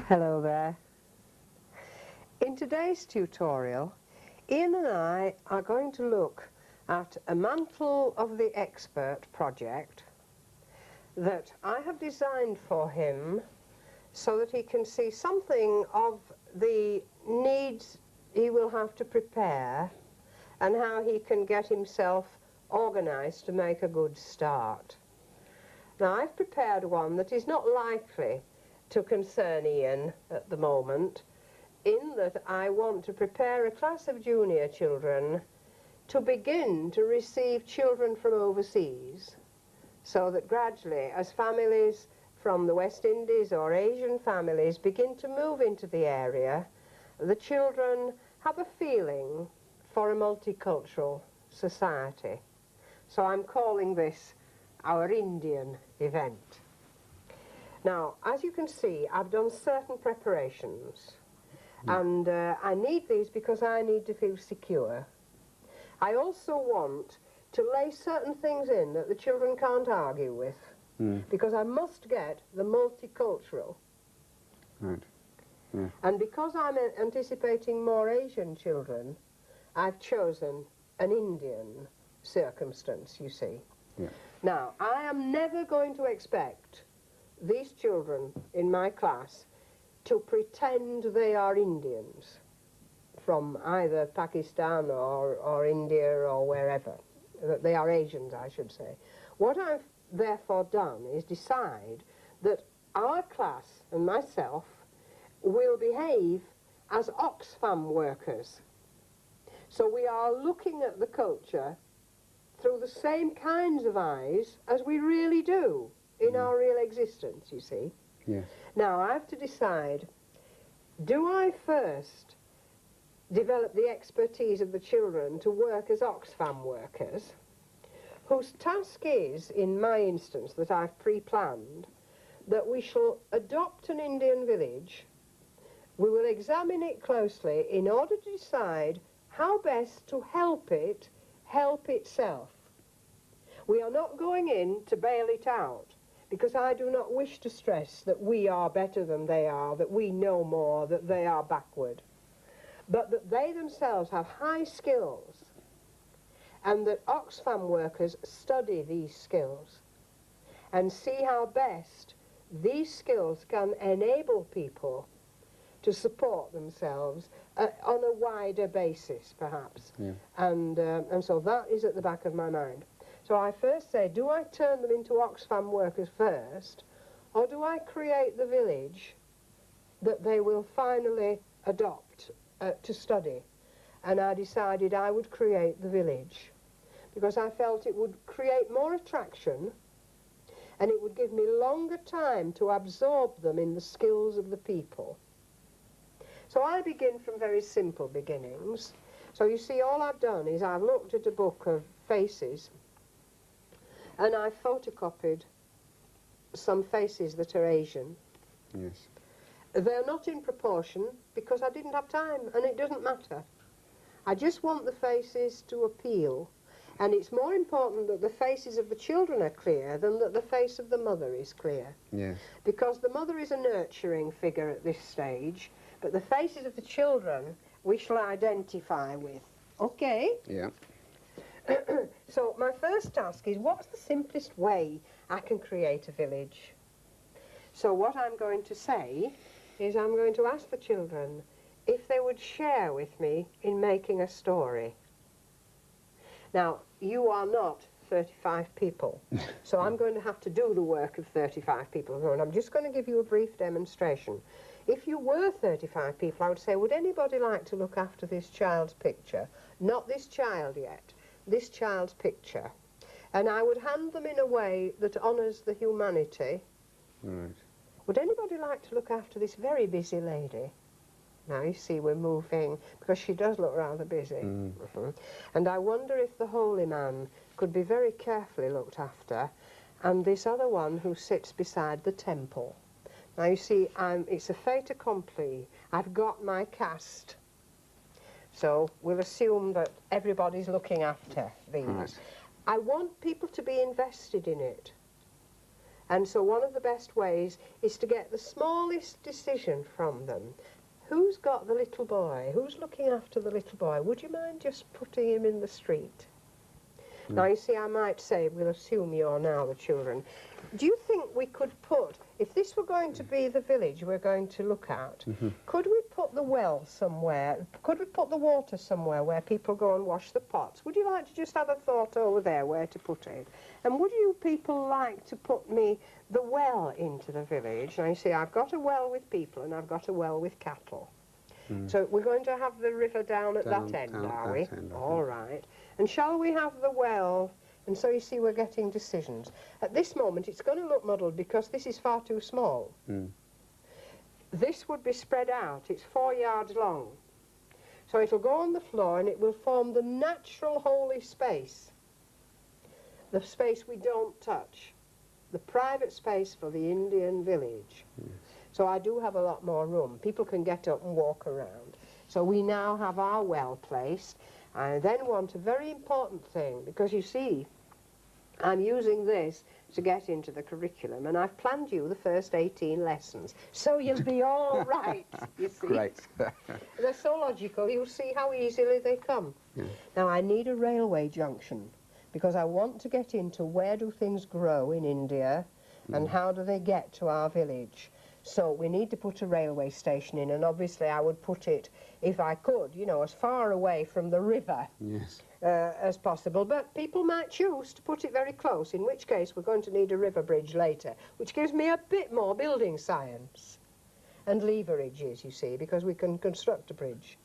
Hello there. In today's tutorial, Ian and I are going to look at a Mantle of the Expert project that I have designed for him so that he can see something of the needs he will have to prepare and how he can get himself organised to make a good start. Now, I've prepared one that is not likely to concern Ian at the moment, in that I want to prepare a class of junior children to begin to receive children from overseas, so that gradually, as families from the West Indies or Asian families begin to move into the area, the children have a feeling for a multicultural society. So I'm calling this our Indian event. Now, as you can see, I've done certain preparations, and I need these because I need to feel secure. I also want to lay certain things in that the children can't argue with, because I must get the multicultural. Right. Yeah. And because I'm anticipating more Asian children, I've chosen an Indian circumstance, you see. Yeah. Now, I am never going to expect these children in my class to pretend they are Indians from either Pakistan or India or wherever, that they are Asians, I should say. What I've therefore done is decide that our class and myself will behave as Oxfam workers. So we are looking at the culture through the same kinds of eyes as we really do in our real existence, you see. Yes. Now, I have to decide, do I first develop the expertise of the children to work as Oxfam workers, whose task is, in my instance, that I've pre-planned, that we shall adopt an Indian village, we will examine it closely in order to decide how best to help it help itself. We are not going in to bail it out, because I do not wish to stress that we are better than they are, that we know more, that they are backward, but that they themselves have high skills, and that Oxfam workers study these skills and see how best these skills can enable people to support themselves on a wider basis, perhaps. Yeah. And so that is at the back of my mind. So I first say, do I turn them into Oxfam workers first, or do I create the village that they will finally adopt to study? And I decided I would create the village, because I felt it would create more attraction, and it would give me longer time to absorb them in the skills of the people. So I begin from very simple beginnings. So you see, all I've done is I've looked at a book of faces, and I photocopied some faces that are Asian. Yes. They're not in proportion because I didn't have time, and it doesn't matter. I just want the faces to appeal, and it's more important that the faces of the children are clear than that the face of the mother is clear. Yes. Because the mother is a nurturing figure at this stage, but the faces of the children we shall identify with. Okay? Yeah. So my first task is, what's the simplest way I can create a village? So what I'm going to say is I'm going to ask the children if they would share with me in making a story. Now, you are not 35 people, so I'm going to have to do the work of 35 people, and I'm just going to give you a brief demonstration. If you were 35 people, I would say, would anybody like to look after this child's picture? Not this child yet, this child's picture. And I would hand them in a way that honours the humanity. Right. Would anybody like to look after this very busy lady? Now you see we're moving, because she does look rather busy. And I wonder if the holy man could be very carefully looked after, and this other one who sits beside the temple. Now you see, it's a fait accompli. I've got my cast. So we'll assume that everybody's looking after these. Right. I want people to be invested in it. And so one of the best ways is to get the smallest decision from them. Who's got the little boy? Who's looking after the little boy? Would you mind just putting him in the street? Now, you see, I might say, we'll assume you're now the children. Do you think we could put, if this were going to be the village we're going to look at, could we put the well somewhere? Could we put the water somewhere where people go and wash the pots? Would you like to just have a thought over there where to put it? And would you people like to put me the well into the village? Now, you see, I've got a well with people and I've got a well with cattle. So we're going to have the river down at that end, are we? All right. And shall we have the well? And so you see we're getting decisions. At this moment it's going to look muddled because this is far too small. This would be spread out. It's 4 yards long. So it'll go on the floor and it will form the natural holy space. The space we don't touch. The private space for the Indian village. So I do have a lot more room. People can get up and walk around. So we now have our well placed. I then want a very important thing, because you see, I'm using this to get into the curriculum, and I've planned you the first 18 lessons. So you'll be all right, you see. Great. They're so logical, you'll see how easily they come. Now, I need a railway junction, because I want to get into where do things grow in India, and how do they get to our village. So we need to put a railway station in, and obviously I would put it, if I could, you know, as far away from the river as possible. But people might choose to put it very close, in which case we're going to need a river bridge later, which gives me a bit more building science and leverages, you see, because we can construct a bridge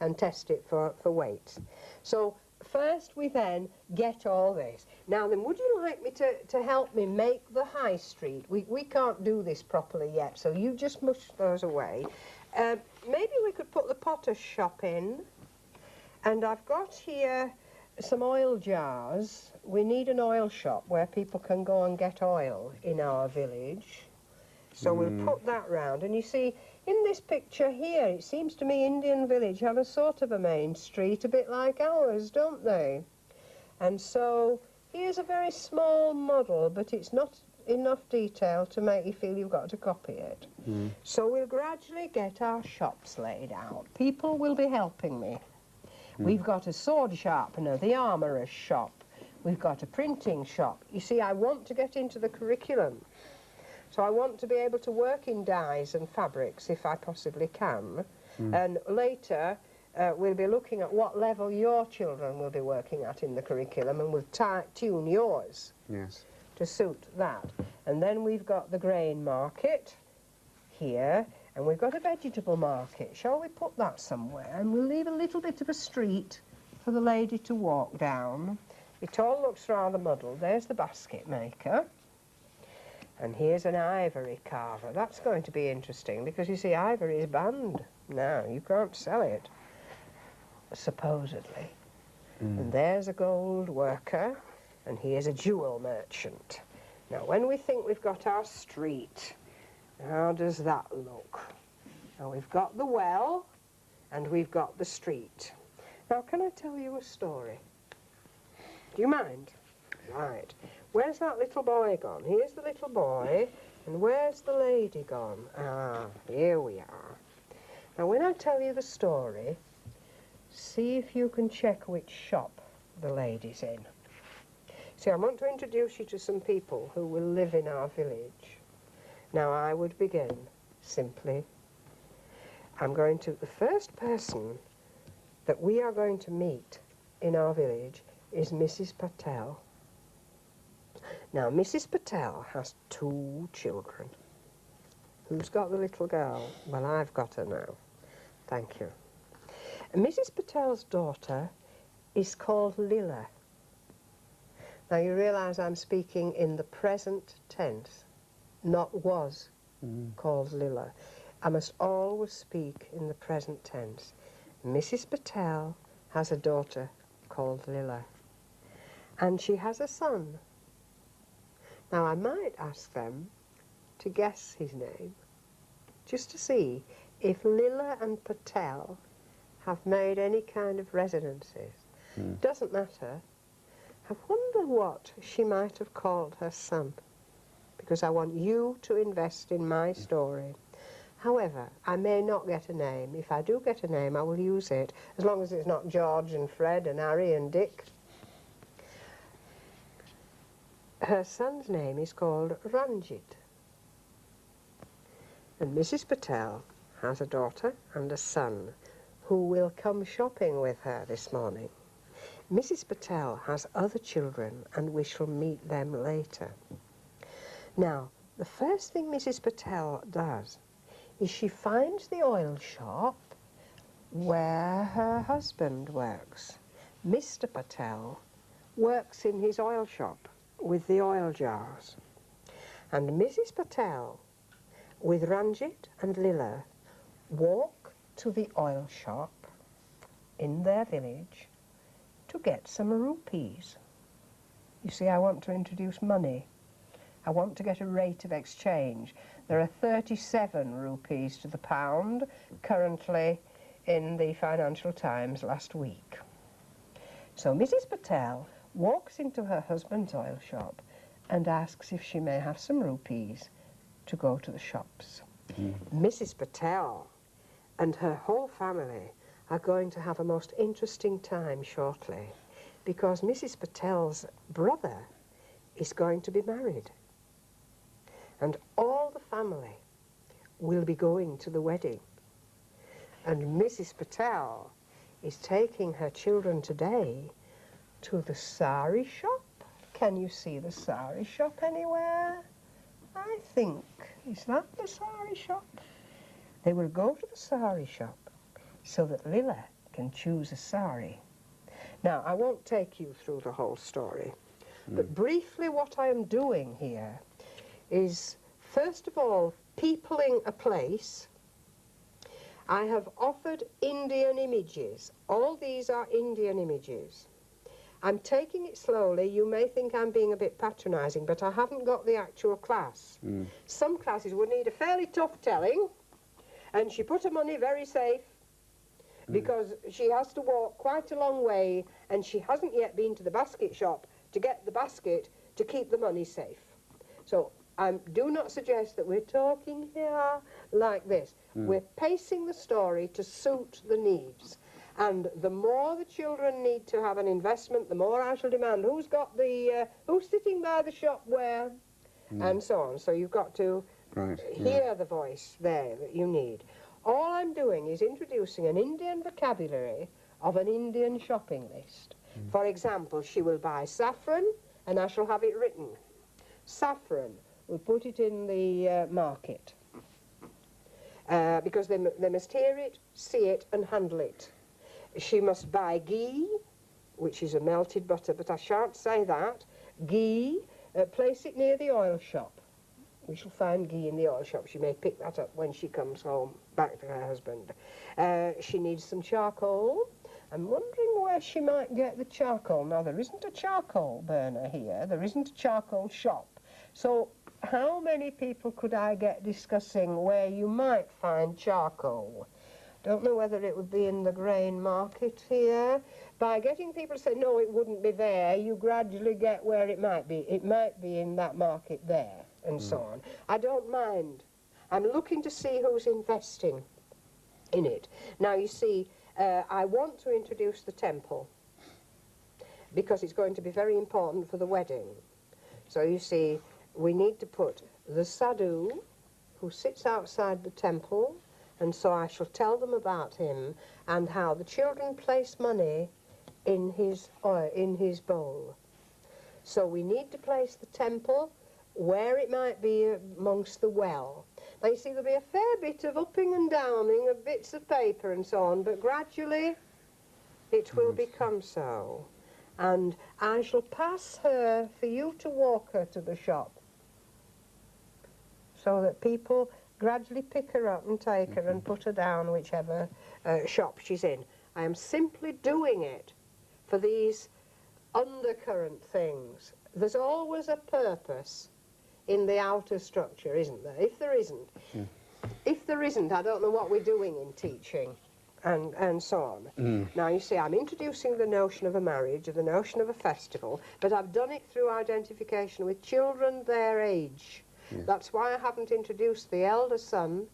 and test it for weight. So first we then get all this. Now then, would you like me to help me make the high street? We can't do this properly yet, so you just mush those away. Maybe we could put the potter's shop in. And I've got here some oil jars. We need an oil shop where people can go and get oil in our village. So we'll put that round. And you see, in this picture here, it seems to me Indian village have a sort of a main street, a bit like ours, don't they? And so here's a very small model, but it's not enough detail to make you feel you've got to copy it. So we'll gradually get our shops laid out. People will be helping me. We've got a sword sharpener, the armourer's shop. We've got a printing shop. You see, I want to get into the curriculum. So I want to be able to work in dyes and fabrics if I possibly can. And later we'll be looking at what level your children will be working at in the curriculum, and we'll tune yours to suit that. And then we've got the grain market here, and we've got a vegetable market. Shall we put that somewhere? And we'll leave a little bit of a street for the lady to walk down. It all looks rather muddled. There's the basket maker. And here's an ivory carver. That's going to be interesting, because you see, ivory is banned now. You can't sell it, supposedly. And there's a gold worker, and here's a jewel merchant. Now, when we think we've got our street, how does that look? Now, we've got the well, and we've got the street. Now, can I tell you a story? Do you mind? Right. Where's that little boy gone? Here's the little boy, and where's the lady gone? Ah, here we are. Now, when I tell you the story, see if you can check which shop the lady's in. See, I want to introduce you to some people who will live in our village. Now, I would begin simply. The first person that we are going to meet in our village is Mrs. Patel. Now, Mrs. Patel has 2 children. Who's got the little girl? Well, I've got her now. Thank you. And Mrs. Patel's daughter is called Lila. Now, you realise I'm speaking in the present tense, not was called Lila. I must always speak in the present tense. Mrs. Patel has a daughter called Lila, and she has a son. Now, I might ask them to guess his name, just to see if Lila and Patel have made any kind of residences. Doesn't matter. I wonder what she might have called her son, because I want you to invest in my story. However, I may not get a name. If I do get a name, I will use it, as long as it's not George and Fred and Harry and Dick. Her son's name is called Ranjit. And Mrs. Patel has a daughter and a son who will come shopping with her this morning. Mrs. Patel has other children and we shall meet them later. Now, the first thing Mrs. Patel does is she finds the oil shop where her husband works. Mr. Patel works in his oil shop with the oil jars. And Mrs. Patel, with Ranjit and Lila, walk to the oil shop in their village to get some rupees. You see, I want to introduce money. I want to get a rate of exchange. There are 37 rupees to the pound currently in the Financial Times last week. So Mrs. Patel walks into her husband's oil shop and asks if she may have some rupees to go to the shops. Mrs. Patel and her whole family are going to have a most interesting time shortly, because Mrs. Patel's brother is going to be married. And all the family will be going to the wedding. And Mrs. Patel is taking her children today to the sari shop. Can you see the sari shop anywhere? I think, is that the sari shop? They will go to the sari shop so that Lila can choose a sari. Now, I won't take you through the whole story, but briefly what I am doing here is, first of all, peopling a place. I have offered Indian images. All these are Indian images. I'm taking it slowly. You may think I'm being a bit patronising, but I haven't got the actual class. Some classes would need a fairly tough telling, and she put her money very safe, because she has to walk quite a long way, and she hasn't yet been to the basket shop to get the basket to keep the money safe. So do not suggest that we're talking here like this. We're pacing the story to suit the needs. And the more the children need to have an investment, the more I shall demand who's got the, who's sitting by the shop where, and so on. So you've got to hear the voice there that you need. All I'm doing is introducing an Indian vocabulary of an Indian shopping list. For example, she will buy saffron, and I shall have it written. Saffron, we'll put it in the market. Because they must hear it, see it, and handle it. She must buy ghee, which is a melted butter, but I shan't say that. Ghee, place it near the oil shop. We shall find ghee in the oil shop. She may pick that up when she comes home, back to her husband. She needs some charcoal. I'm wondering where she might get the charcoal. Now, there isn't a charcoal burner here. There isn't a charcoal shop. So how many people could I get discussing where you might find charcoal? Don't know whether it would be in the grain market here. By getting people to say, no, it wouldn't be there, you gradually get where it might be. It might be in that market there, and so on. I don't mind. I'm looking to see who's investing in it. Now, you see, I want to introduce the temple, because it's going to be very important for the wedding. So, you see, we need to put the sadhu, who sits outside the temple, and so I shall tell them about him and how the children place money in his bowl. So we need to place the temple where it might be amongst the well. Now you see, there'll be a fair bit of upping and downing of bits of paper and so on, but gradually it will become so. And I shall pass her for you to walk her to the shop, so that people gradually pick her up and take her and put her down whichever shop she's in. I am simply doing it for these undercurrent things. There's always a purpose in the outer structure, isn't there? If there isn't, I don't know what we're doing in teaching, and so on. Now, you see, I'm introducing the notion of a marriage, the notion of a festival, but I've done it through identification with children their age. Yes. That's why I haven't introduced the elder son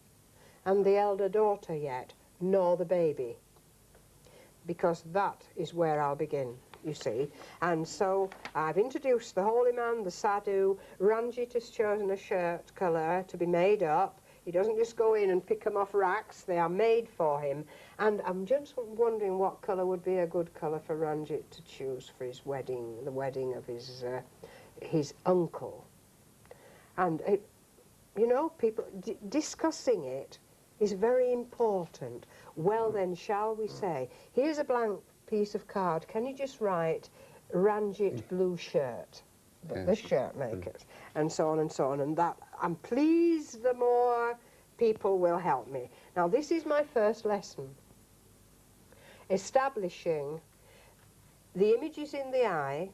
and the elder daughter yet, nor the baby, because that is where I'll begin, you see. And so I've introduced the holy man, the sadhu. Ranjit has chosen a shirt colour to be made up. He doesn't just go in and pick them off racks, they are made for him. And I'm just wondering what colour would be a good colour for Ranjit to choose for his wedding, the wedding of his uncle. And, you know, people, discussing it is very important. Well then, shall we say, here's a blank piece of card. Can you just write Ranjit blue shirt? Yes. The shirt makers, and so on and so on. And that, I'm pleased the more people will help me. Now, this is my first lesson. Establishing the images in the eye,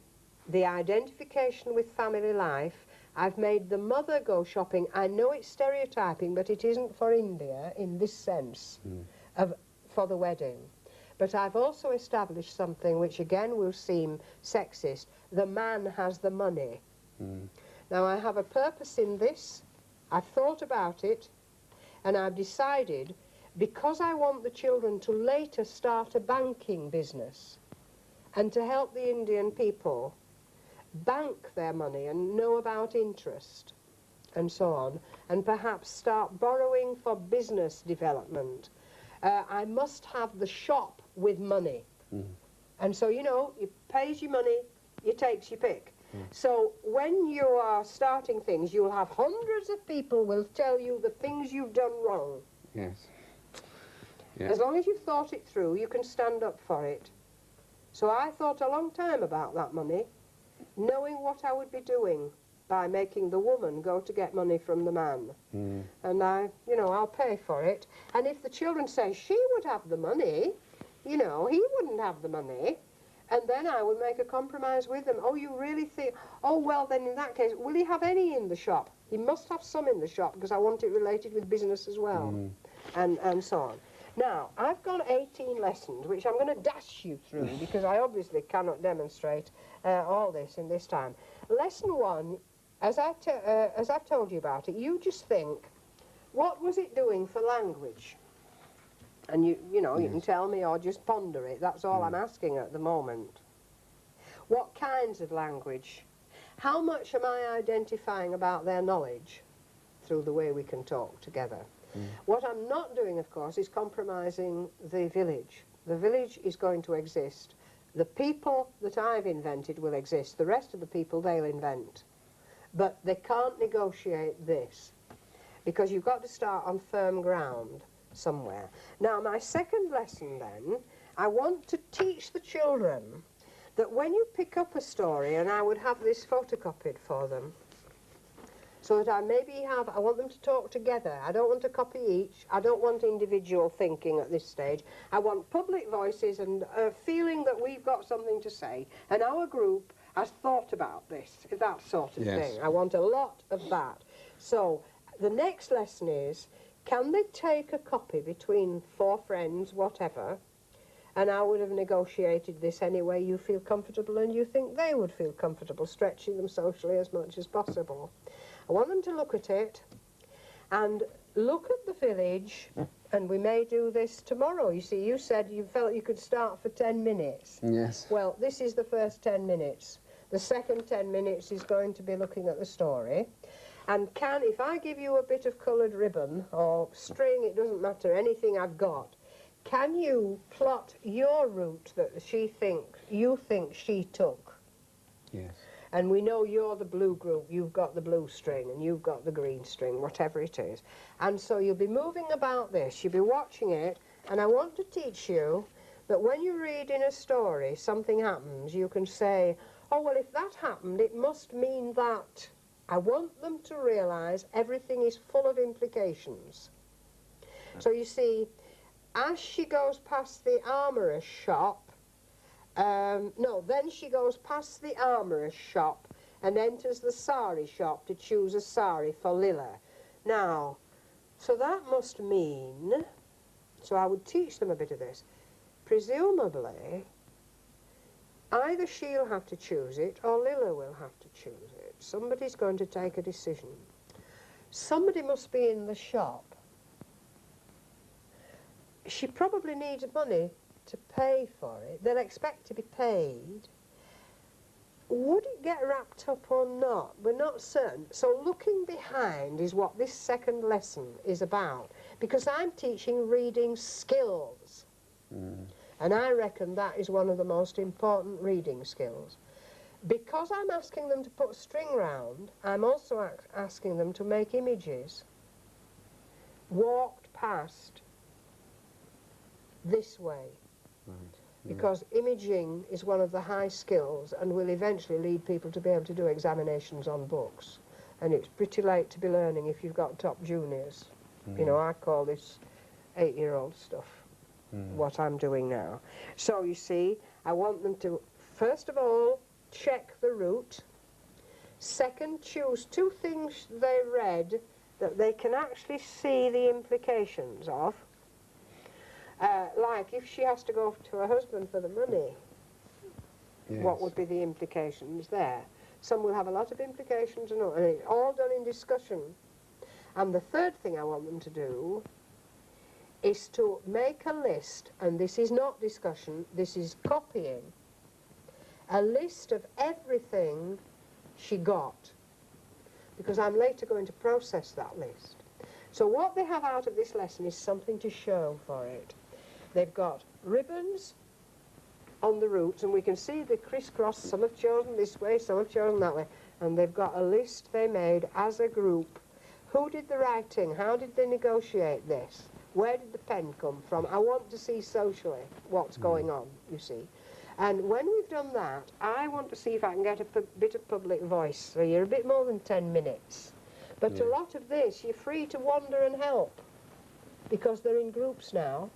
the identification with family life. I've made the mother go shopping. I know it's stereotyping, but it isn't for India in this sense for the wedding. But I've also established something which again will seem sexist. The man has the money. Now I have a purpose in this. I've thought about it, and I've decided, because I want the children to later start a banking business and to help the Indian people bank their money and know about interest and so on, and perhaps start borrowing for business development, I must have the shop with money. And so, you know, you pays your money, you takes your pick. So when you are starting things, you'll have hundreds of people will tell you the things you've done wrong. Yes. Yeah. As long as you've thought it through, you can stand up for it. So I thought a long time about that money, knowing what I would be doing by making the woman go to get money from the man. And you know, I'll pay for it. And if the children say she would have the money, you know, he wouldn't have the money, and then I would make a compromise with them. Oh, you really think, oh, well, then in that case, will he have any in the shop? He must have some in the shop, because I want it related with business as well, and so on. Now, I've got 18 lessons, which I'm going to dash you through, because I obviously cannot demonstrate all this in this time. Lesson 1, as I've told you about it, you just think, what was it doing for language? And you know, you can tell me or just ponder it. That's all I'm asking at the moment. What kinds of language? How much am I identifying about their knowledge through the way we can talk together? What I'm not doing, of course, is compromising the village. The village is going to exist. The people that I've invented will exist. The rest of the people they'll invent. But they can't negotiate this, because you've got to start on firm ground somewhere. Now, my second lesson then, I want to teach the children that when you pick up a story, and I would have this photocopied for them, so that I want them to talk together. I don't want to copy each. I don't want individual thinking at this stage. I want public voices and a feeling that we've got something to say, and our group has thought about this, that sort of thing. I want a lot of that. So the next lesson is, can they take a copy between 4 friends, whatever, and I would have negotiated this any way you feel comfortable and you think they would feel comfortable, stretching them socially as much as possible. I want them to look at it and look at the village, and we may do this tomorrow. You see, you said you felt you could start for 10 minutes. Yes. Well, this is the first 10 minutes. The second 10 minutes is going to be looking at the story. And if I give you a bit of coloured ribbon or string, it doesn't matter, anything I've got, can you plot your route that you think she took? Yes. And we know you're the blue group, you've got the blue string, and you've got the green string, whatever it is. And so you'll be moving about this, you'll be watching it, and I want to teach you that when you read in a story something happens, you can say, oh, well, if that happened, it must mean that. I want them to realise everything is full of implications. So you see, as she goes past the armourer's shop, then she goes past the armourer's shop and enters the sari shop to choose a sari for Lila. Now, so that must mean, so I would teach them a bit of this, presumably, either she'll have to choose it or Lila will have to choose it. Somebody's going to take a decision. somebody must be in the shop. She probably needs money to pay for it. They'll expect to be paid. Would it get wrapped up or not? We're not certain. So looking behind is what this second lesson is about, because I'm teaching reading skills. And I reckon that is one of the most important reading skills. Because I'm asking them to put a string round, I'm also asking them to make images. Walked past this way. Right. Because imaging is one of the high skills and will eventually lead people to be able to do examinations on books. And it's pretty late to be learning if you've got top juniors. You know, I call this 8-year-old stuff, what I'm doing now. So you see, I want them to, first of all, check the route. Second, choose 2 things they read that they can actually see the implications of. Like if she has to go to her husband for the money, what would be the implications there? Some will have a lot of implications and it's all done in discussion. And the third thing I want them to do is to make a list, and this is not discussion, this is copying, a list of everything she got, because I'm later going to process that list. So what they have out of this lesson is something to show for it. They've got ribbons on the routes, and we can see the crisscross. Some have chosen this way, some have chosen that way. And they've got a list they made as a group. Who did the writing? How did they negotiate this? Where did the pen come from? I want to see socially what's going on, you see. And when we've done that, I want to see if I can get a bit of public voice. So you're a bit more than 10 minutes. But a lot of this, you're free to wander and help, because they're in groups now.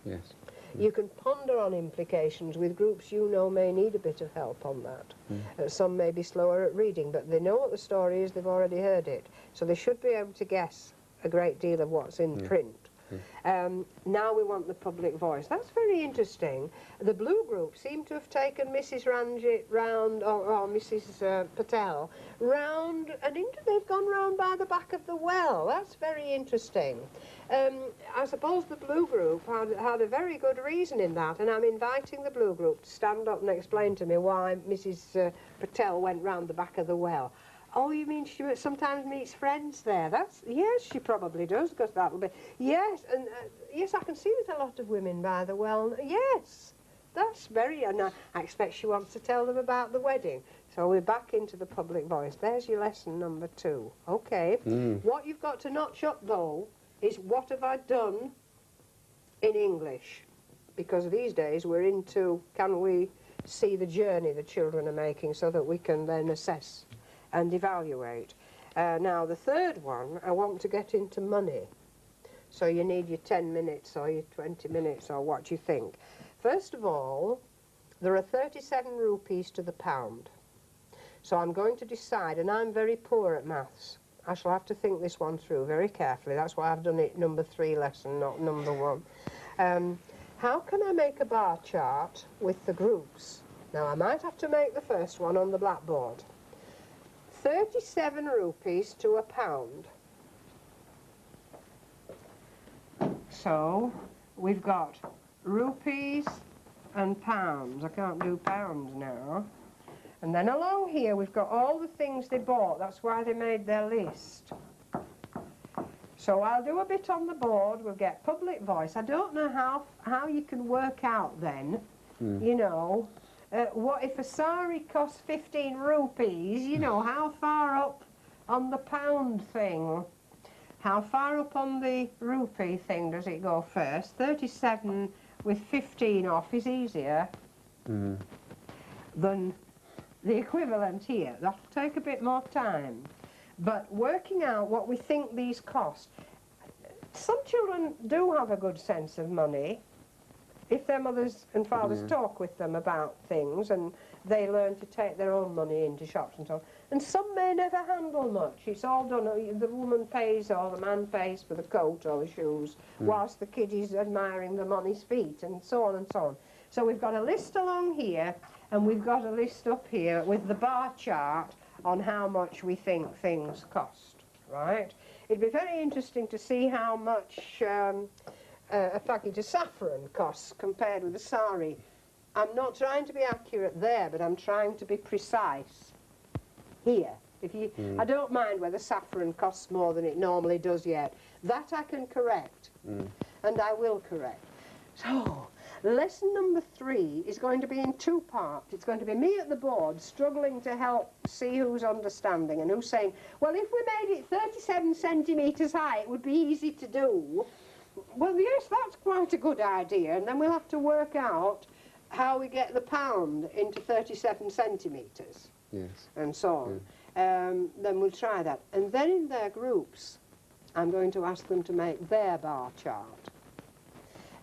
Yes. You can ponder on implications with groups you know may need a bit of help on that. Some may be slower at reading, but they know what the story is, they've already heard it. So they should be able to guess a great deal of what's in print. Now we want the public voice. That's very interesting. The Blue Group seem to have taken Mrs. Ranjit round, or Mrs. Patel, round and they've gone round by the back of the well. That's very interesting. I suppose the Blue Group had a very good reason in that, and I'm inviting the Blue Group to stand up and explain to me why Mrs. Patel went round the back of the well. Oh, you mean she sometimes meets friends there? Yes, she probably does, because that'll be... Yes, and yes, I can see there's a lot of women by the well. Yes, that's very... And I expect she wants to tell them about the wedding. So we're back into the public voice. There's your lesson number 2. Okay. What you've got to notch up, though, is what have I done in English? Because these days we're into, can we see the journey the children are making so that we can then assess and evaluate. Now the third one, I want to get into money. So you need your 10 minutes or your 20 minutes or what you think. First of all, there are 37 rupees to the pound. So I'm going to decide, and I'm very poor at maths. I shall have to think this one through very carefully. That's why I've done it number 3 lesson, not number 1. How can I make a bar chart with the groups? Now I might have to make the first one on the blackboard. 37 rupees to a pound. So we've got rupees and pounds. I can't do pounds now. And then along here we've got all the things they bought. That's why they made their list. So I'll do a bit on the board. We'll get public voice. I don't know how you can work out then, you know, what if a sari costs 15 rupees, you know, how far up on the pound thing, how far up on the rupee thing does it go first? 37 with 15 off is easier than the equivalent here. That'll take a bit more time. But working out what we think these cost. Some children do have a good sense of money if their mothers and fathers talk with them about things, and they learn to take their own money into shops and so on. And some may never handle much. It's all done, the woman pays or the man pays for the coat or the shoes, whilst the kid is admiring them on his feet, and so on and so on. So we've got a list along here, and we've got a list up here with the bar chart on how much we think things cost. right? It'd be very interesting to see how much a packet of saffron costs compared with a sari. I'm not trying to be accurate there, but I'm trying to be precise here. If you, I don't mind whether saffron costs more than it normally does yet. That I can correct, and I will correct. So, lesson number 3 is going to be in 2 parts. It's going to be me at the board struggling to help see who's understanding and who's saying, well, if we made it 37 centimetres high, it would be easy to do. Well, yes, that's quite a good idea, and then we'll have to work out how we get the pound into 37 centimetres. Yes. And so on. Then we'll try that. And then in their groups, I'm going to ask them to make their bar chart.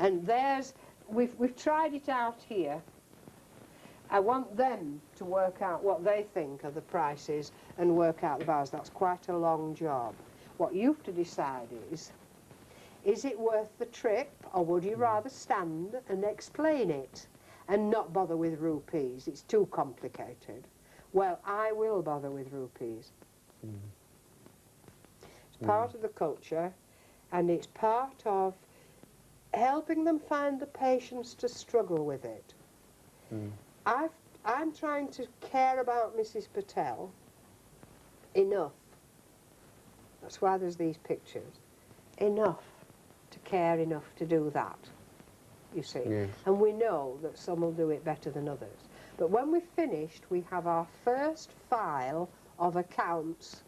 And theirs, we've tried it out here. I want them to work out what they think are the prices and work out the bars. That's quite a long job. What you have to decide is it worth the trip, or would you rather stand and explain it and not bother with rupees? It's too complicated. Well, I will bother with rupees. It's part of the culture, and it's part of helping them find the patience to struggle with it. I'm trying to care about Mrs. Patel enough. That's why there's these pictures. Enough to care enough to do that, you see. Yes. And we know that some will do it better than others. But when we've finished, we have our first file of accounts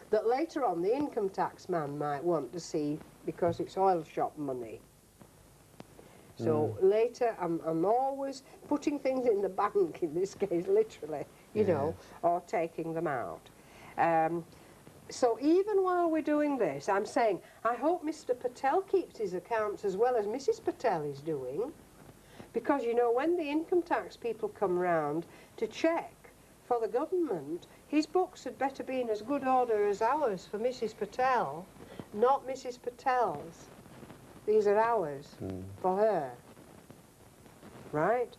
that later on the income tax man might want to see because it's oil shop money. So later I'm always putting things in the bank, in this case literally, you know, or taking them out. So even while we're doing this, I'm saying, I hope Mr. Patel keeps his accounts as well as Mrs. Patel is doing. Because, you know, when the income tax people come round to check for the government, his books had better be in as good order as ours for Mrs. Patel, not Mrs. Patel's. These are ours for her. Right?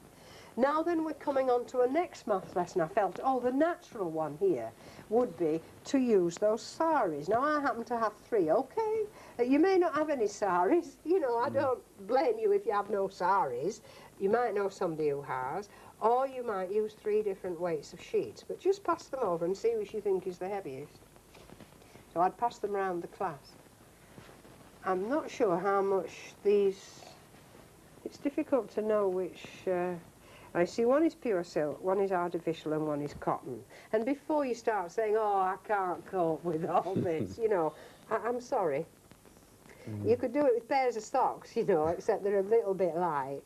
Now then we're coming on to a next maths lesson. I felt, oh, the natural one here would be to use those saris. Now I happen to have 3, okay? You may not have any saris. You know, I don't blame you if you have no saris. You might know somebody who has. Or you might use 3 different weights of sheets. But just pass them over and see which you think is the heaviest. So I'd pass them round the class. I'm not sure how much these... It's difficult to know which... I see one is pure silk, one is artificial and one is cotton. And before you start saying, oh, I can't cope with all this, you know, I'm sorry. You could do it with pairs of socks, you know, except they're a little bit light.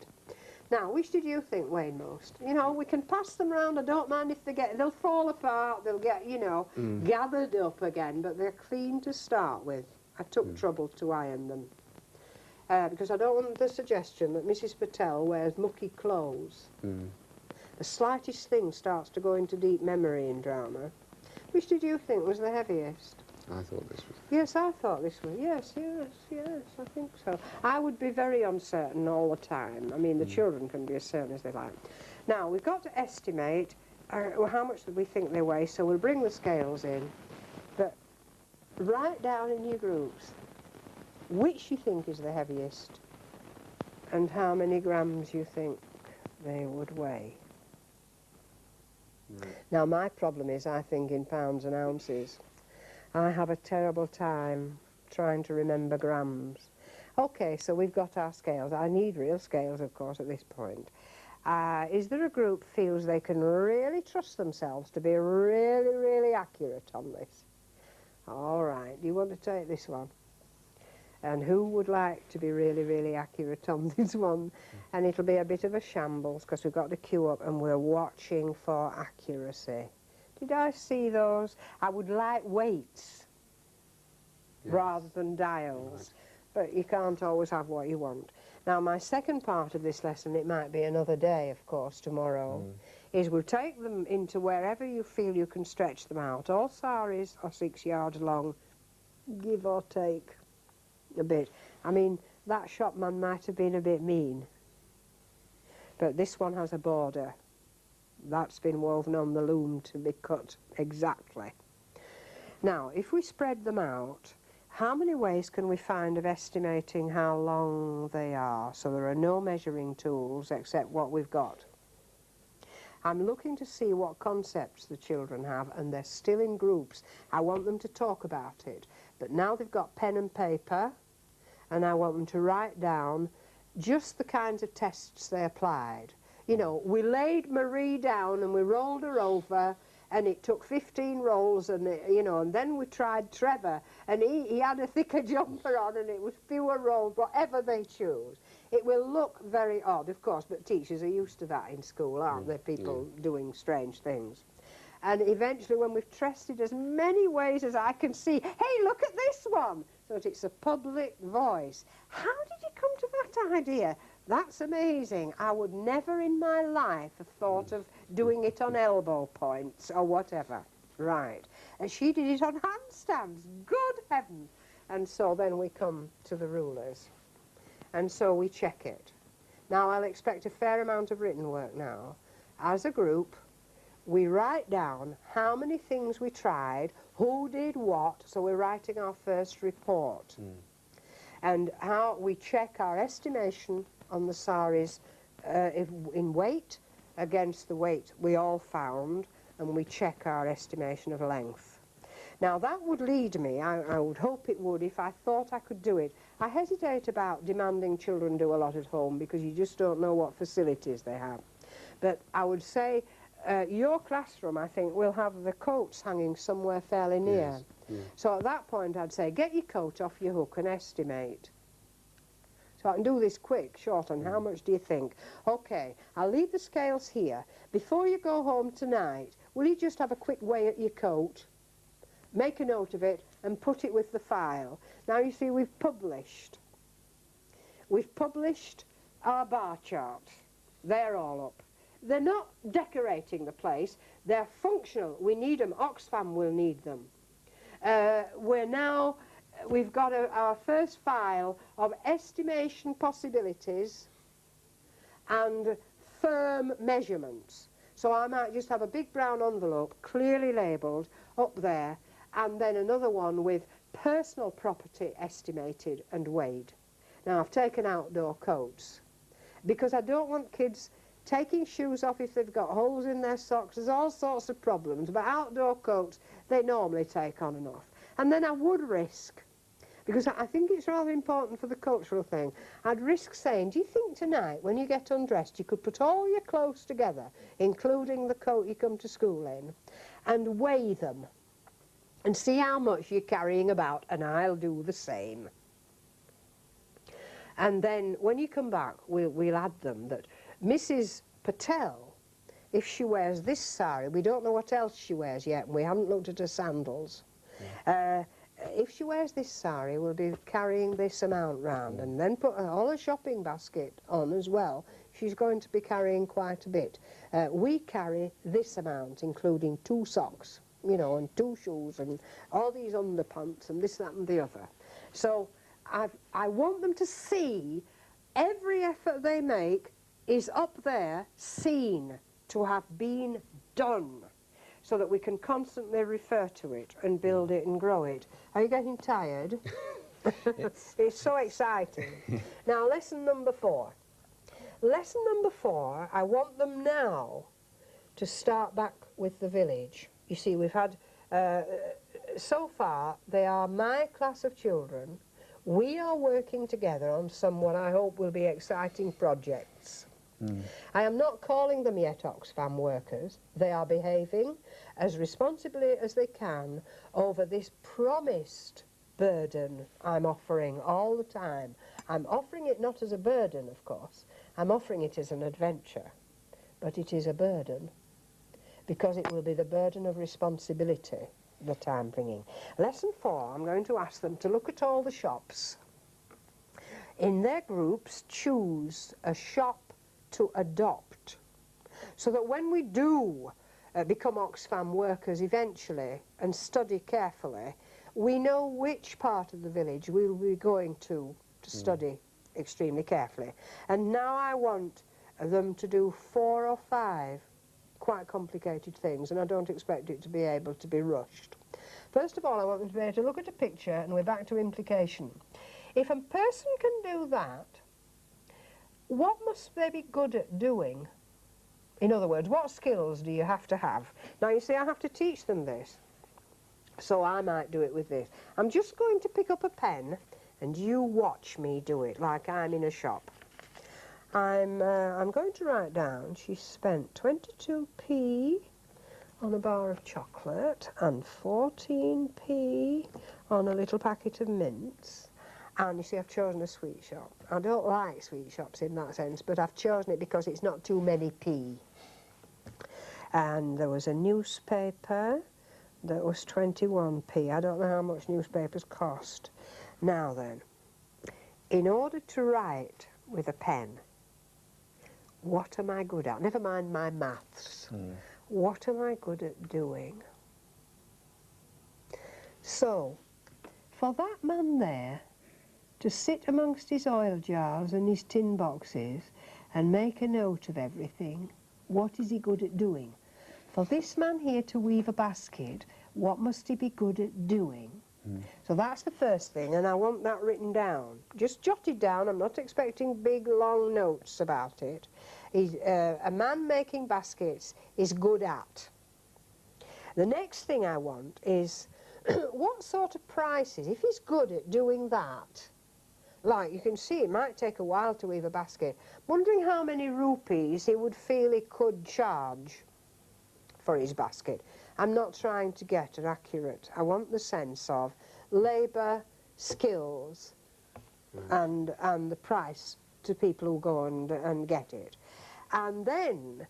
Now, which did you think weighed most? You know, we can pass them round. I don't mind if they'll fall apart, they'll get, you know, gathered up again, but they're clean to start with. I took trouble to iron them. Because I don't want the suggestion that Mrs. Patel wears mucky clothes. The slightest thing starts to go into deep memory in drama. Which did you think was the heaviest? I thought this was... Yes, I thought this was. Yes, I think so. I would be very uncertain all the time. I mean, the children can be as certain as they like. Now, we've got to estimate how much we think they weigh, so we'll bring the scales in. But write down in your groups which you think is the heaviest and how many grams you think they would weigh. Now, my problem is I think in pounds and ounces. I have a terrible time trying to remember grams. Okay, so we've got our scales. I need real scales, of course, at this point. Is there a group feels they can really trust themselves to be really, really accurate on this? All right, do you want to take this one? And who would like to be really, really accurate on this one? And it'll be a bit of a shambles because we've got to queue up and we're watching for accuracy. Did I see those? I would like weights rather than dials, but you can't always have what you want. Now, my second part of this lesson, it might be another day, of course, tomorrow, is we'll take them into wherever you feel you can stretch them out. All saris are 6 yards long, give or take a bit. I mean, that shopman might have been a bit mean, but this one has a border. That's been woven on the loom to be cut exactly. Now, if we spread them out, how many ways can we find of estimating how long they are? So there are no measuring tools except what we've got. I'm looking to see what concepts the children have, and they're still in groups. I want them to talk about it. But now they've got pen and paper, and I want them to write down just the kinds of tests they applied. You know, we laid Marie down and we rolled her over, and it took 15 rolls, and you know, and then we tried Trevor, and he had a thicker jumper on, and it was fewer rolls, whatever they choose. It will look very odd, of course, but teachers are used to that in school, aren't they? People doing strange things. And eventually, when we've tested as many ways as I can see, hey, look at this one! So that it's a public voice. How did you come to that idea? That's amazing. I would never in my life have thought of doing it on elbow points or whatever. Right. And she did it on handstands. Good heaven. And so then we come to the rulers. And so we check it. Now I'll expect a fair amount of written work now. As a group, we write down how many things we tried, who did what, so we're writing our first report. And how we check our estimation on the saris in weight against the weight we all found, and we check our estimation of length. Now that would lead me, I would hope it would, if I thought I could do it. I hesitate about demanding children do a lot at home because you just don't know what facilities they have. But I would say your classroom, I think, will have the coats hanging somewhere fairly near. Yes. Yeah. So at that point I'd say, get your coat off your hook and estimate. So I can do this quick, short, and how much do you think? Okay, I'll leave the scales here. Before you go home tonight, will you just have a quick weigh at your coat? Make a note of it and put it with the file. Now you see we've published. We've published our bar charts. They're all up. They're not decorating the place. They're functional. We need them. Oxfam will need them. We've got our first file of estimation possibilities and firm measurements. So I might just have a big brown envelope clearly labelled up there, and then another one with personal property estimated and weighed. Now I've taken outdoor coats because I don't want kids taking shoes off if they've got holes in their socks. There's all sorts of problems, but outdoor coats they normally take on and off. And then I would risk, because I think it's rather important for the cultural thing, I'd risk saying, do you think tonight when you get undressed you could put all your clothes together, including the coat you come to school in, and weigh them and see how much you're carrying about, and I'll do the same. And then when you come back we'll add them that Mrs. Patel, if she wears this sari, we don't know what else she wears yet, we haven't looked at her sandals. If she wears this sari, we'll be carrying this amount round, and then put all her shopping basket on as well. She's going to be carrying quite a bit. We carry this amount, including 2 socks, you know, and 2 shoes, and all these underpants, and this, that, and the other. So I want them to see every effort they make is up there, seen to have been done, so that we can constantly refer to it and build it and grow it. Are you getting tired? It's so exciting. Now, lesson number 4. Lesson number 4, I want them now to start back with the village. You see, we've had, so far, they are my class of children. We are working together on some what I hope will be exciting projects. I am not calling them yet Oxfam workers. They are behaving as responsibly as they can over this promised burden I'm offering all the time. I'm offering it not as a burden, of course. I'm offering it as an adventure. But it is a burden, because it will be the burden of responsibility that I'm bringing. Lesson 4, I'm going to ask them to look at all the shops. In their groups, choose a shop to adopt, so that when we do become Oxfam workers eventually and study carefully, we know which part of the village we will be going to study extremely carefully. And now I want them to do 4 or 5 quite complicated things, and I don't expect it to be able to be rushed. First of all, I want them to be able to look at a picture, and we're back to implication. If a person can do that, what must they be good at doing? In other words, what skills do you have to have? Now, you see, I have to teach them this, so I might do it with this. I'm just going to pick up a pen, and you watch me do it like I'm in a shop. I'm going to write down, she spent 22p on a bar of chocolate and 14p on a little packet of mints. And you see, I've chosen a sweet shop. I don't like sweet shops in that sense, but I've chosen it because it's not too many p. And there was a newspaper that was 21p. I don't know how much newspapers cost. Now then, in order to write with a pen, what am I good at? Never mind my maths. What am I good at doing? So, for that man there to sit amongst his oil jars and his tin boxes and make a note of everything, what is he good at doing? For this man here to weave a basket, what must he be good at doing? So that's the first thing, and I want that written down. Just jot it down. I'm not expecting big, long notes about it. A man making baskets is good at. The next thing I want is what sort of prices, if he's good at doing that, like you can see it might take a while to weave a basket, wondering how many rupees he would feel he could charge for his basket. I'm not trying to get an accurate, I want the sense of labour, skills and the price to people who go and get it. And then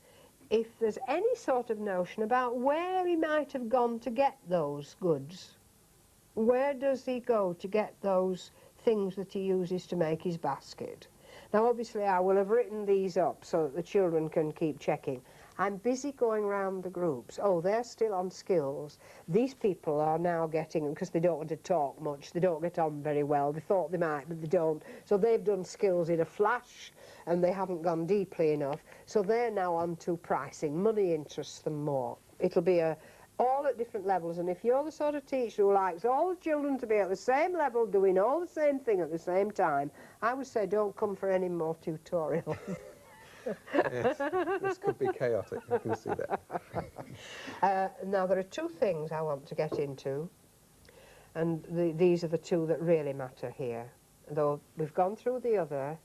if there's any sort of notion about where he might have gone to get those goods, where does he go to get those things that he uses to make his basket? Now obviously I will have written these up so that the children can keep checking. I'm busy going round the groups. Oh, they're still on skills. These people are now getting, because they don't want to talk much, they don't get on very well. They thought they might, but they don't. So they've done skills in a flash, and they haven't gone deeply enough. So they're now on to pricing. Money interests them more. It'll be all at different levels, and if you're the sort of teacher who likes all the children to be at the same level, doing all the same thing at the same time, I would say don't come for any more tutorial. Yes, this could be chaotic, I can see that. Now there are two things I want to get into, and these are the two that really matter here, though we've gone through the other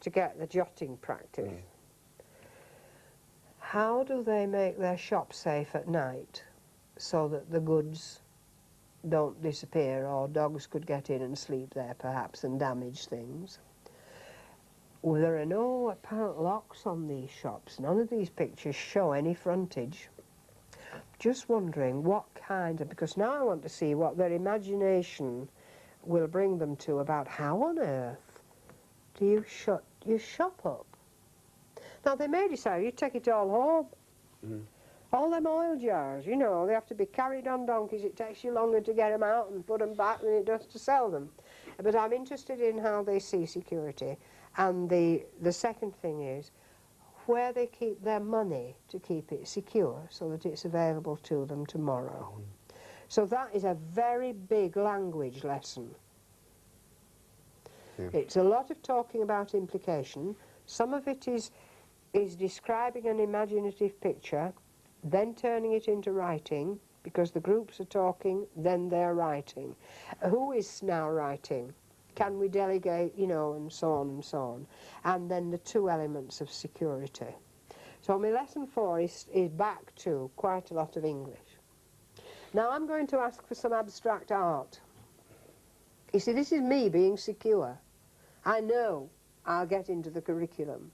to get the jotting practice. How do they make their shop safe at night so that the goods don't disappear, or dogs could get in and sleep there perhaps and damage things? Well, there are no apparent locks on these shops. None of these pictures show any frontage. Just wondering what kind of, because now I want to see what their imagination will bring them to about how on earth do you shut your shop up? Now they may decide you take it all home. All them oil jars, you know, they have to be carried on donkeys. It takes you longer to get them out and put them back than it does to sell them. But I'm interested in how they see security. And the second thing is where they keep their money to keep it secure so that it's available to them tomorrow. So that is a very big language lesson. It's a lot of talking about implication. Some of it is describing an imaginative picture, then turning it into writing, because the groups are talking, then they're writing. Who is now writing? Can we delegate, you know, and so on and so on. And then the two elements of security. So my lesson 4 is back to quite a lot of English. Now I'm going to ask for some abstract art. You see, this is me being secure. I know I'll get into the curriculum.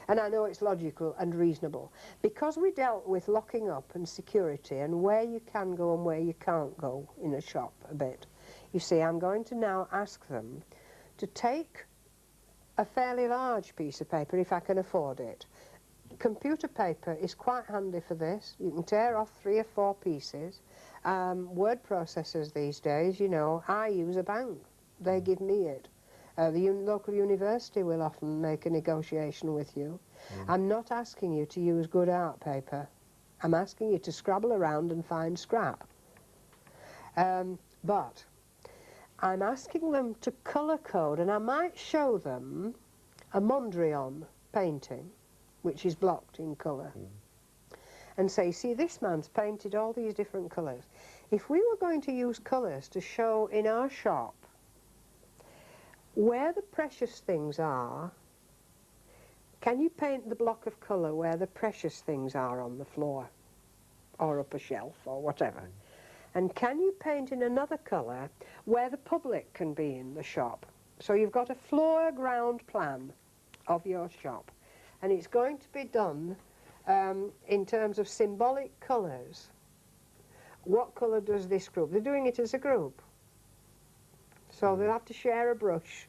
And I know it's logical and reasonable. Because we dealt with locking up and security and where you can go and where you can't go in a shop a bit, you see, I'm going to now ask them to take a fairly large piece of paper, if I can afford it. Computer paper is quite handy for this. You can tear off 3 or 4 pieces. Word processors these days, you know, I use a bank. They give me it. The local university will often make a negotiation with you. I'm not asking you to use good art paper. I'm asking you to scrabble around and find scrap. But I'm asking them to colour code, and I might show them a Mondrian painting, which is blocked in colour, and say, see, this man's painted all these different colours. If we were going to use colours to show in our shop where the precious things are, can you paint the block of colour where the precious things are on the floor or up a shelf or whatever? And can you paint in another colour where the public can be in the shop? So you've got a floor ground plan of your shop, and it's going to be done in terms of symbolic colours. What colour does this group? They're doing it as a group. So they'll have to share a brush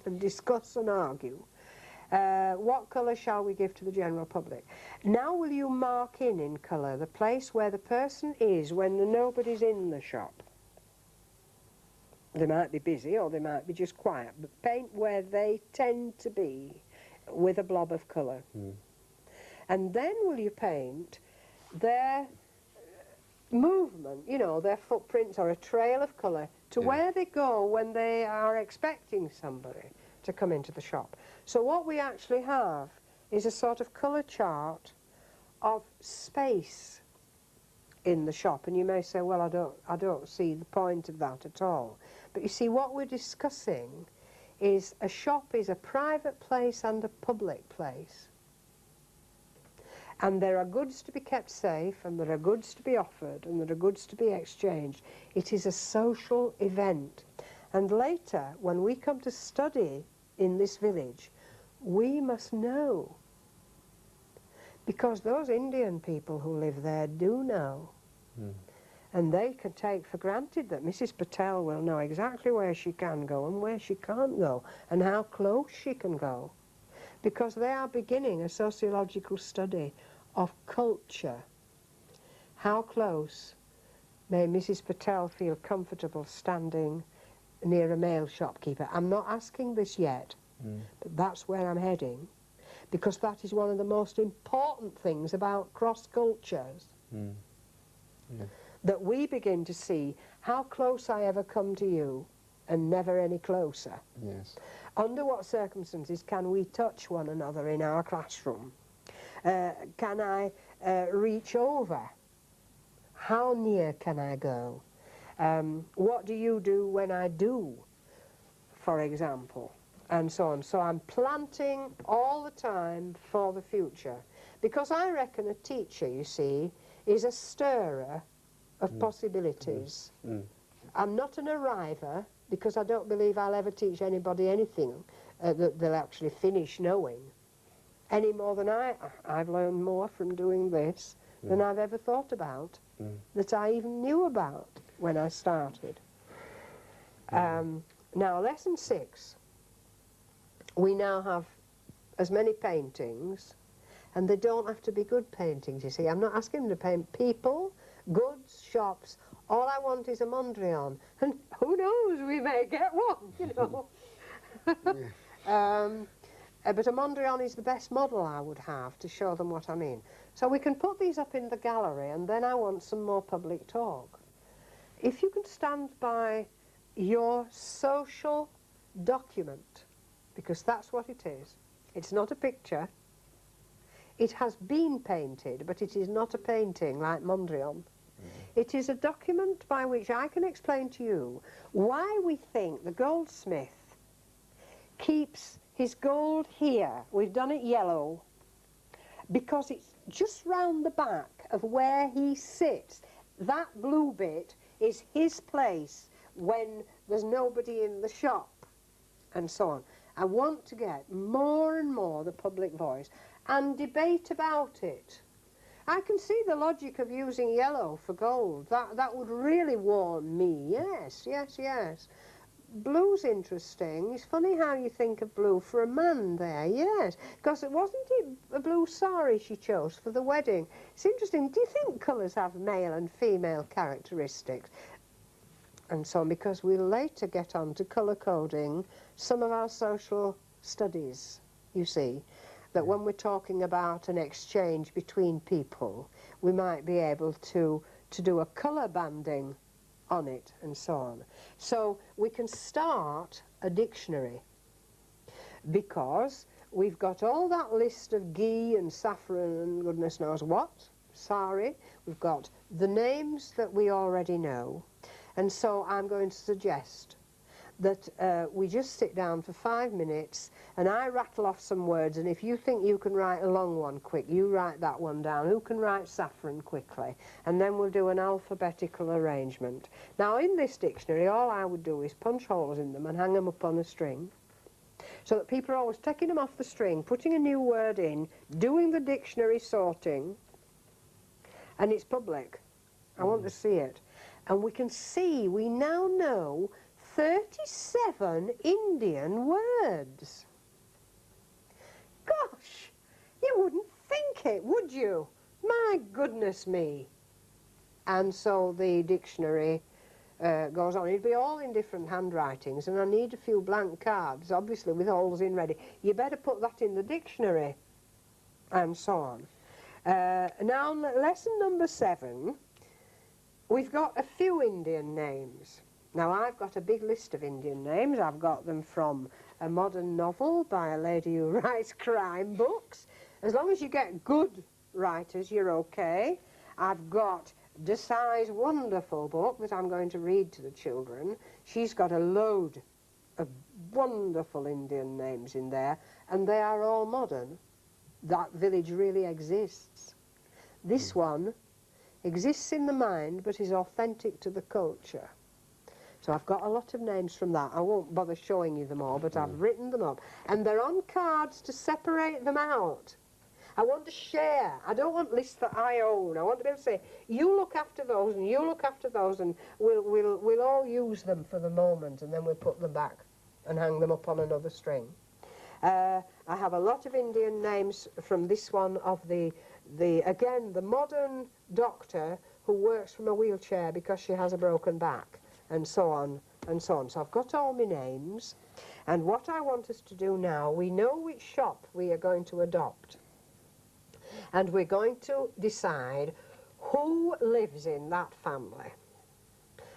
and discuss and argue. What colour shall we give to the general public? Now will you mark in colour the place where the person is when nobody's in the shop? They might be busy or they might be just quiet, but paint where they tend to be with a blob of colour. And then will you paint their movement, you know, their footprints or a trail of colour to where they go when they are expecting somebody to come into the shop. So what we actually have is a sort of colour chart of space in the shop, and you may say, well, I don't see the point of that at all. But you see, what we're discussing is a shop is a private place and a public place. And there are goods to be kept safe, and there are goods to be offered, and there are goods to be exchanged. It is a social event. And later, when we come to study in this village, we must know. Because those Indian people who live there do know. And they can take for granted that Mrs. Patel will know exactly where she can go and where she can't go, and how close she can go. Because they are beginning a sociological study of culture. How close may Mrs. Patel feel comfortable standing near a male shopkeeper? I'm not asking this yet, but that's where I'm heading, because that is one of the most important things about cross cultures. That we begin to see how close I ever come to you and never any closer. Yes. Under what circumstances can we touch one another in our classroom? Can I reach over? How near can I go? What do you do when I do, for example? And so on. So I'm planting all the time for the future. Because I reckon a teacher, you see, is a stirrer of possibilities. I'm not an arriver, because I don't believe I'll ever teach anybody anything that they'll actually finish knowing. Any more than I've learned more from doing this than I've ever thought about, that I even knew about when I started. Now, lesson 6, we now have as many paintings, and they don't have to be good paintings, you see. I'm not asking them to paint people, goods, shops. All I want is a Mondrian, and who knows, we may get one, you know. But a Mondrian is the best model I would have to show them what I mean. So we can put these up in the gallery, and then I want some more public talk. If you can stand by your social document, because that's what it is. It's not a picture. It has been painted, but it is not a painting like Mondrian. It is a document by which I can explain to you why we think the goldsmith keeps his gold here. We've done it yellow because it's just round the back of where he sits. That blue bit is his place when there's nobody in the shop, and so on. I want to get more and more the public voice and debate about it. I can see the logic of using yellow for gold. That would really warn me. Yes, yes, yes. Blue's interesting. It's funny how you think of blue for a man there, yes. Because wasn't it a blue sari she chose for the wedding? It's interesting. Do you think colours have male and female characteristics? And so on, because we'll later get on to colour coding some of our social studies, you see. That when we're talking about an exchange between people, we might be able to do a colour banding on it and so on. So we can start a dictionary because we've got all that list of ghee and saffron and goodness knows what, sari. We've got the names that we already know, and so I'm going to suggest that we just sit down for 5 minutes and I rattle off some words, and if you think you can write a long one quick, you write that one down. Who can write saffron quickly? And then we'll do an alphabetical arrangement. Now in this dictionary all I would do is punch holes in them and hang them up on a string, so that people are always taking them off the string, putting a new word in, doing the dictionary sorting, and it's public. I want to see it. And we can see, we now know 37 Indian words. Gosh, you wouldn't think it, would you? My goodness me. And so the dictionary goes on. It'd be all in different handwritings, and I need a few blank cards, obviously with holes in ready. You better put that in the dictionary, and so on. Now, lesson number 7, we've got a few Indian names. Now, I've got a big list of Indian names. I've got them from a modern novel by a lady who writes crime books. As long as you get good writers, you're okay. I've got Desai's wonderful book that I'm going to read to the children. She's got a load of wonderful Indian names in there, and they are all modern. That village really exists. This one exists in the mind, but is authentic to the culture. So I've got a lot of names from that. I won't bother showing you them all, but I've written them up. And they're on cards to separate them out. I want to share. I don't want lists that I own. I want to be able to say, you look after those and you look after those, and we'll all use them for the moment, and then we'll put them back and hang them up on another string. I have a lot of Indian names from this one of again, the modern doctor who works from a wheelchair because she has a broken back, and so on and so on. So I've got all my names, and what I want us to do now, we know which shop we are going to adopt, and we're going to decide who lives in that family.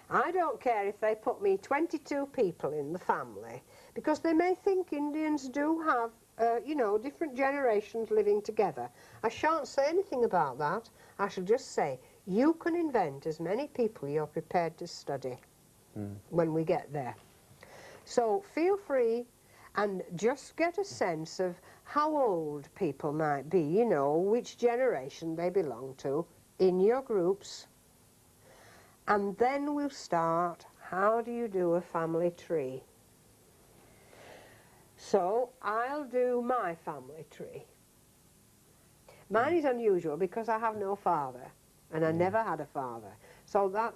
I don't care if they put me 22 people in the family, because they may think Indians do have, you know, different generations living together. I shan't say anything about that. I shall just say, you can invent as many people you're prepared to study when we get there. So feel free and just get a sense of how old people might be, you know, which generation they belong to in your groups. And then we'll start, how do you do a family tree? So I'll do my family tree. Mine is unusual because I have no father, and I never had a father. So that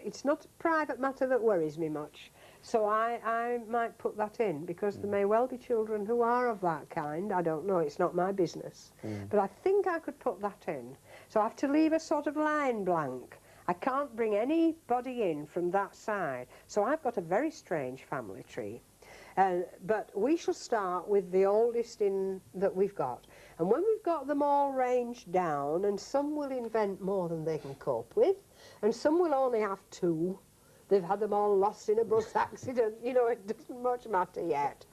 it's not a private matter that worries me much. So I might put that in, because there may well be children who are of that kind. I don't know, it's not my business. But I think I could put that in. So I have to leave a sort of line blank. I can't bring anybody in from that side. So I've got a very strange family tree. But we shall start with the oldest in that we've got. And when we've got them all ranged down, and some will invent more than they can cope with, and some will only have 2. They've had them all lost in a bus accident. You know, it doesn't much matter yet.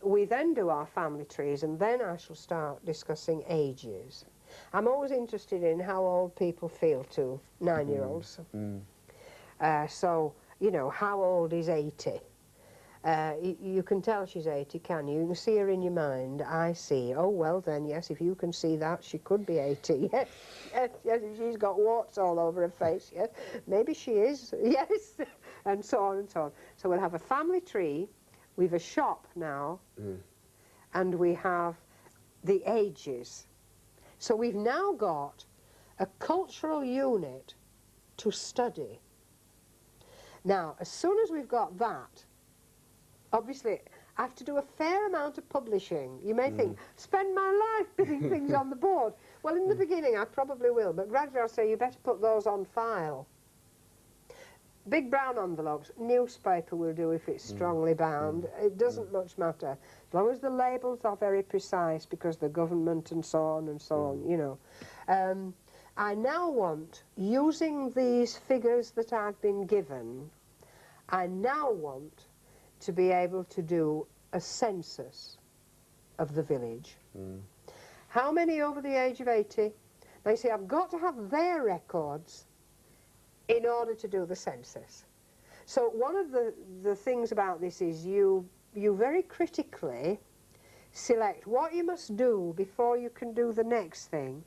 We then do our family trees, and then I shall start discussing ages. I'm always interested in how old people feel to 9-year-olds. So, you know, how old is 80? You can tell she's 80, can you? You can see her in your mind. I see. Oh, well then, yes, if you can see that, she could be 80. Yes, yes, yes, if she's got warts all over her face, yes. Maybe she is, yes, and so on and so on. So we'll have a family tree, we've a shop now, and we have the ages. So we've now got a cultural unit to study. Now, as soon as we've got that, obviously, I have to do a fair amount of publishing. You may think, spend my life putting things on the board. Well, in the beginning, I probably will, but gradually I'll say, you better put those on file. Big brown envelopes, newspaper will do if it's strongly bound. It doesn't much matter. As long as the labels are very precise, because the government and so on, you know. I now want, using these figures that I've been given, I now want to be able to do a census of the village. How many over the age of 80? Now you see, I've got to have their records in order to do the census. So one of the things about this is you very critically select what you must do before you can do the next thing.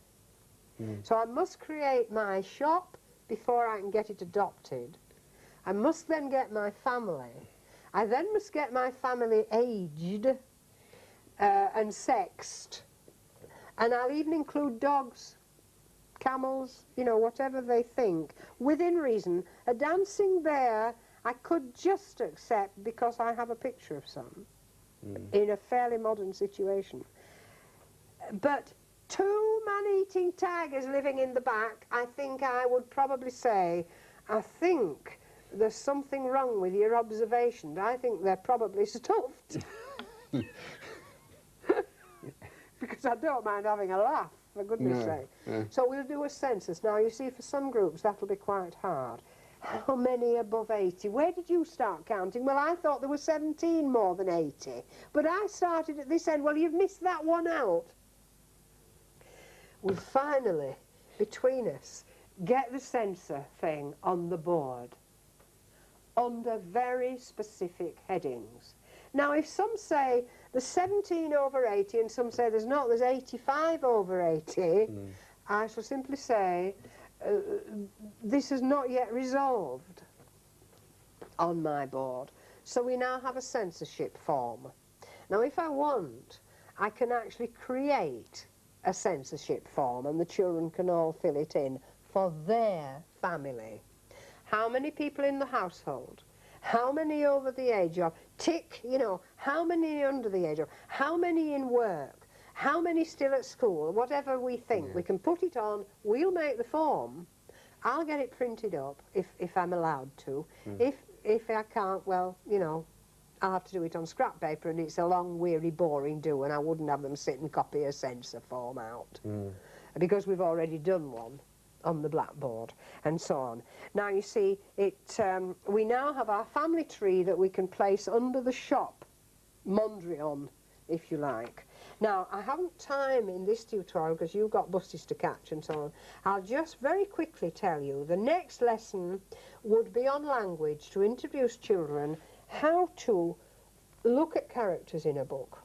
So I must create my shop before I can get it adopted. I must then get my family. I then must get my family aged and sexed. And I'll even include dogs, camels, you know, whatever they think, within reason. A dancing bear I could just accept because I have a picture of some in a fairly modern situation. But 2 man-eating tigers living in the back, I think I would probably say, I think there's something wrong with your observation. I think they're probably stuffed. Because I don't mind having a laugh, for goodness sake. No. So we'll do a census. Now, you see, for some groups, that'll be quite hard. How many above 80? Where did you start counting? Well, I thought there were 17 more than 80. But I started at this end. Well, you've missed that one out. We'll finally, between us, get the censor thing on the board under very specific headings. Now, if some say there's 17 over 80 and some say there's not, there's 85 over 80, I shall simply say this is not yet resolved on my board. So we now have a censorship form. Now, if I want, I can actually create a censorship form and the children can all fill it in for their family. How many people in the household? How many over the age of? Tick, you know, how many under the age of? How many in work? How many still at school? Whatever we think. We can put it on, we'll make the form. I'll get it printed up if I'm allowed to. If I can't, well, you know, I'll have to do it on scrap paper and it's a long, weary, boring do and I wouldn't have them sit and copy a censor form out. Because we've already done one on the blackboard and so on. Now you see, we now have our family tree that we can place under the shop, Mondrian, if you like. Now, I haven't time in this tutorial because you've got buses to catch and so on. I'll just very quickly tell you the next lesson would be on language to introduce children how to look at characters in a book,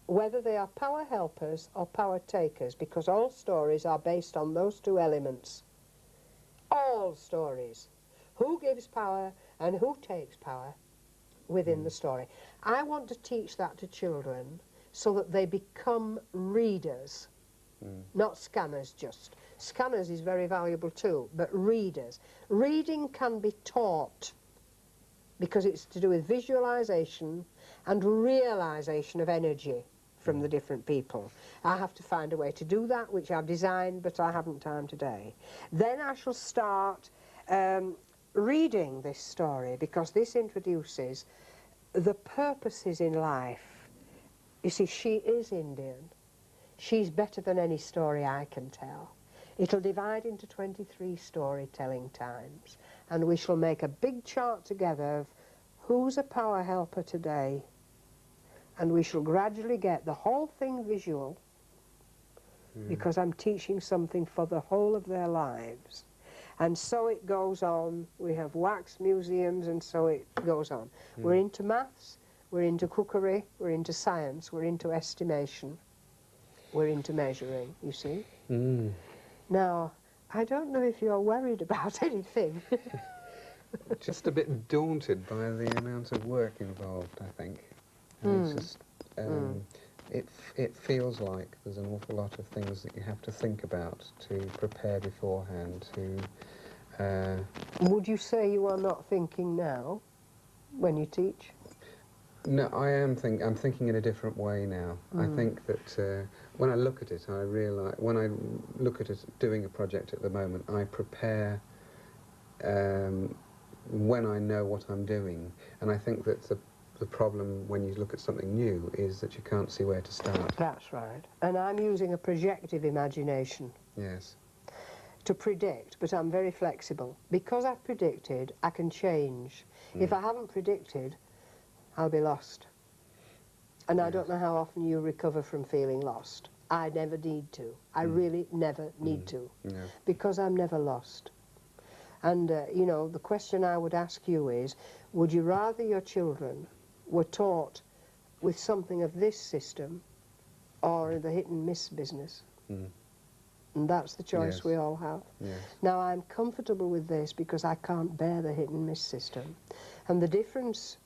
whether they are power helpers or power takers, because all stories are based on those two elements. All stories. Who gives power and who takes power within the story. I want to teach that to children so that they become readers, not scanners just. Scanners is very valuable too, but readers. Reading can be taught because it's to do with visualization and realization of energy from the different people. I have to find a way to do that, which I've designed, but I haven't time today. Then I shall start reading this story, because this introduces the purposes in life. You see, she is Indian. She's better than any story I can tell. It'll divide into 23 storytelling times, and we shall make a big chart together of who's a power helper today, and we shall gradually get the whole thing visual, because I'm teaching something for the whole of their lives. And so it goes on. We have wax museums, and so it goes on. We're into maths, we're into cookery, we're into science, we're into estimation, we're into measuring, you see. Now, I don't know if you're worried about anything. Just a bit daunted by the amount of work involved, I think. It's just, it feels like there's an awful lot of things that you have to think about to prepare beforehand. Would you say you are not thinking now when you teach? No, I'm thinking in a different way now. I think that when I look at it, I realise, when I look at it doing a project at the moment, I prepare when I know what I'm doing. And I think that the problem when you look at something new is that you can't see where to start. That's right. And I'm using a projective imagination. Yes. to predict, but I'm very flexible. Because I've predicted, I can change. If I haven't predicted, I'll be lost. And I don't know how often you recover from feeling lost. I never need to. I really never need to, Yeah. because I'm never lost. And, you know, the question I would ask you is, would you rather your children were taught with something of this system or the hit and miss business? And that's the choice Yes. we all have. Yes. Now, I'm comfortable with this because I can't bear the hit and miss system. And the difference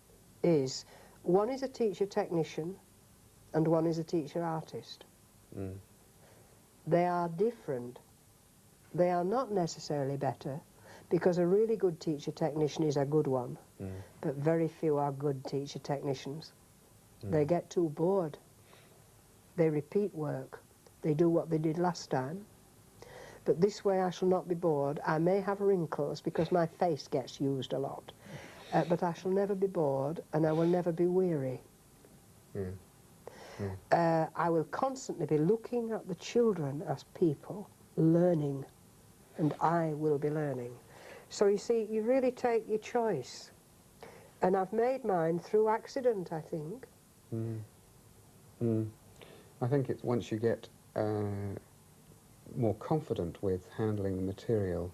is, one is a teacher technician and one is a teacher artist. They are different. They are not necessarily better, because a really good teacher technician is a good one, but very few are good teacher technicians. They get too bored. They repeat work. They do what they did last time. But this way I shall not be bored. I may have wrinkles because my face gets used a lot, but I shall never be bored, and I will never be weary. I will constantly be looking at the children as people, learning, and I will be learning. So you see, you really take your choice. And I've made mine through accident, I think. I think it's once you get more confident with handling the material,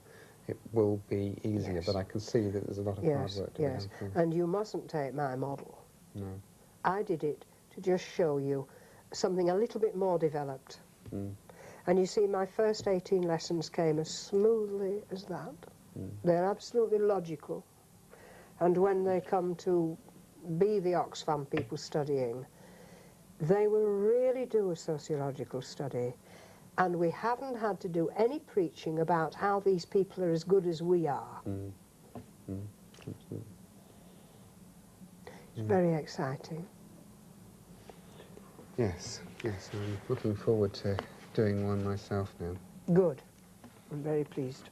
it will be easier. Yes. But I can see that there's a lot of hard work to be done. And you mustn't take my model. No. I did it to just show you something a little bit more developed. And you see, my first 18 lessons came as smoothly as that. They're absolutely logical. And when they come to be the Oxfam people studying, they will really do a sociological study. And we haven't had to do any preaching about how these people are as good as we are. It's very exciting. Yes, yes, I'm looking forward to doing one myself now. Good. I'm very pleased.